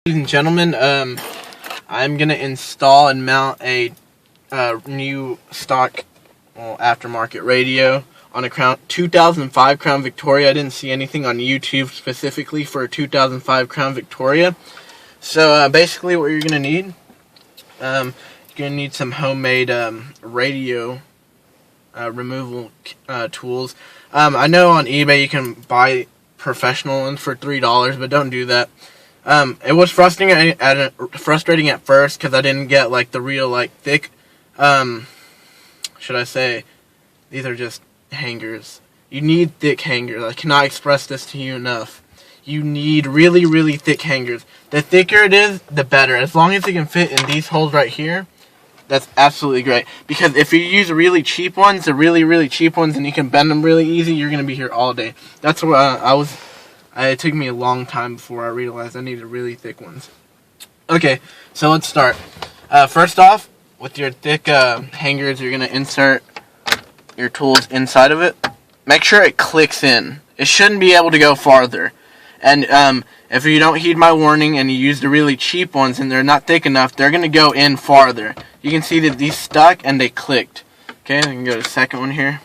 Ladies and gentlemen, I'm gonna install and mount a new stock, aftermarket radio on a 2005 Crown Victoria. I didn't see anything on YouTube specifically for a 2005 Crown Victoria. So basically, what you're gonna need, you're gonna need some homemade radio removal tools. I know on eBay you can buy professional ones for $3, but don't do that. It was frustrating at first because I didn't get like the real thick, should I say, these are just hangers. You need thick hangers. I cannot express this to you enough. You need really, really thick hangers. The thicker it is, the better. As long as it can fit in these holes right here, that's absolutely great. Because if you use really cheap ones, the really, really cheap ones, and you can bend them really easy, you're going to be here all day. That's what it took me a long time before I realized I needed really thick ones. Okay, so let's start. First off, with your thick hangers, you're going to insert your tools inside of it. Make sure it clicks in. It shouldn't be able to go farther. And if you don't heed my warning and you use the really cheap ones and they're not thick enough, they're going to go in farther. You can see that these stuck and they clicked. Okay, we can go to the second one here.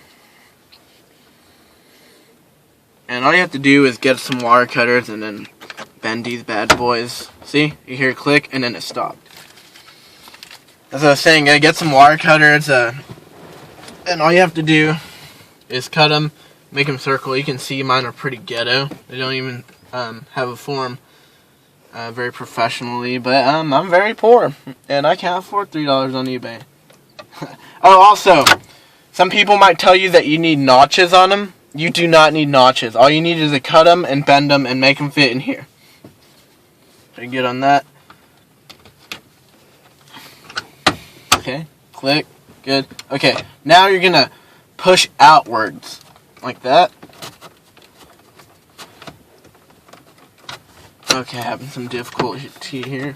And all you have to do is get some wire cutters and then bend these bad boys. See? You hear it click and then it stopped. As I was saying, get some wire cutters, and all you have to do is cut them, make them circle. You can see mine are pretty ghetto. They don't even have a form very professionally, but I'm very poor, and I can't afford $3 on eBay. Oh, also, some people might tell you that you need notches on them. You do not need notches. All you need is to cut them and bend them and make them fit in here. So you get on that. Okay, click, good. Okay, now you're gonna push outwards like that. Okay, having some difficulty here.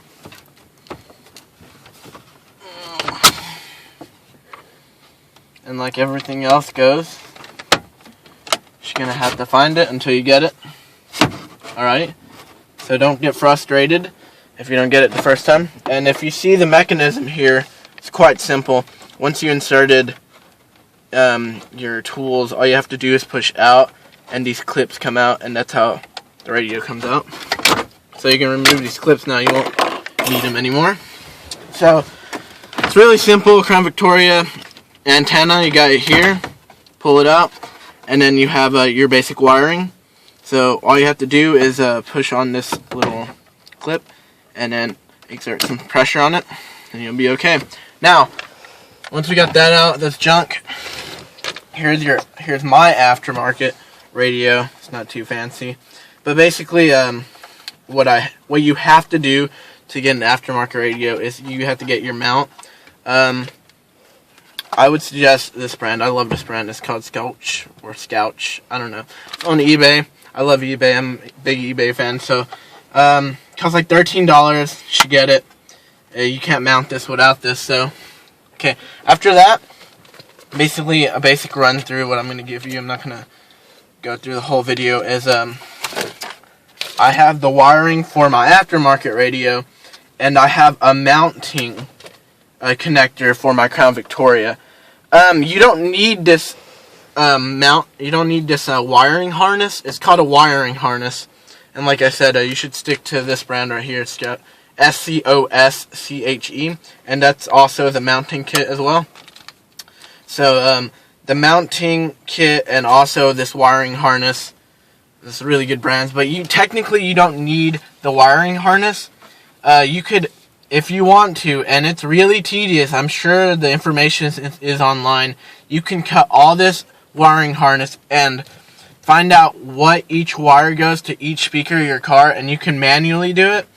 And like everything else goes, you're gonna have to find it until you get it. Alright, so don't get frustrated if you don't get it the first time. And if you see the mechanism here, it's quite simple. Once you inserted your tools, all you have to do is push out and these clips come out, and that's how the radio comes out. So you can remove these clips now, you won't need them anymore. So it's really simple. Crown Victoria antenna, you got it here, pull it out, and then you have your basic wiring. So all you have to do is push on this little clip and then exert some pressure on it, and you'll be okay. Now, once we got that out, this junk, here's my aftermarket radio. It's not too fancy, but basically, what you have to do to get an aftermarket radio is you have to get your mount. I would suggest this brand. I love this brand. It's called Scouch or Scouch. I don't know. It's on eBay. I love eBay. I'm a big eBay fan. So, costs like $13. You should get it. You can't mount this without this. So, okay. After that, basically a basic run through what I'm going to give you. I'm not going to go through the whole video. Is I have the wiring for my aftermarket radio, and I have a mounting connector for my Crown Victoria. You don't need this mount. You don't need this wiring harness. It's called a wiring harness, and like I said, you should stick to this brand right here. It's got SCOSCHE, and that's also the mounting kit as well. So the mounting kit and also this wiring harness. This is really good brands, but you don't need the wiring harness. You could, if you want to, and it's really tedious. I'm sure the information is online. You can cut all this wiring harness and find out what each wire goes to each speaker of your car, and you can manually do it.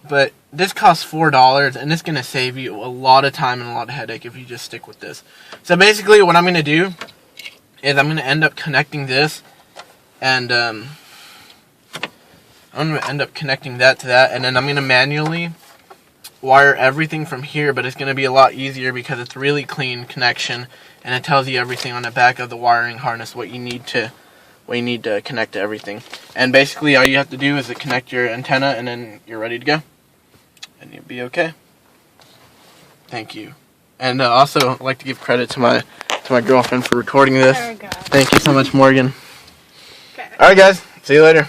But this costs $4, and it's going to save you a lot of time and a lot of headache if you just stick with this. So basically what I'm going to do is I'm going to end up connecting this, and I'm going to end up connecting that to that, and then I'm going to manually wire everything from here, but it's going to be a lot easier because it's really clean connection, and it tells you everything on the back of the wiring harness, what you need to connect to everything. And basically all you have to do is to connect your antenna, and then you're ready to go. and you'll be okay. Thank you. And also, I'd like to give credit to my girlfriend for recording this. There we go. Thank you so much, Morgan. Okay. All right, guys. See you later.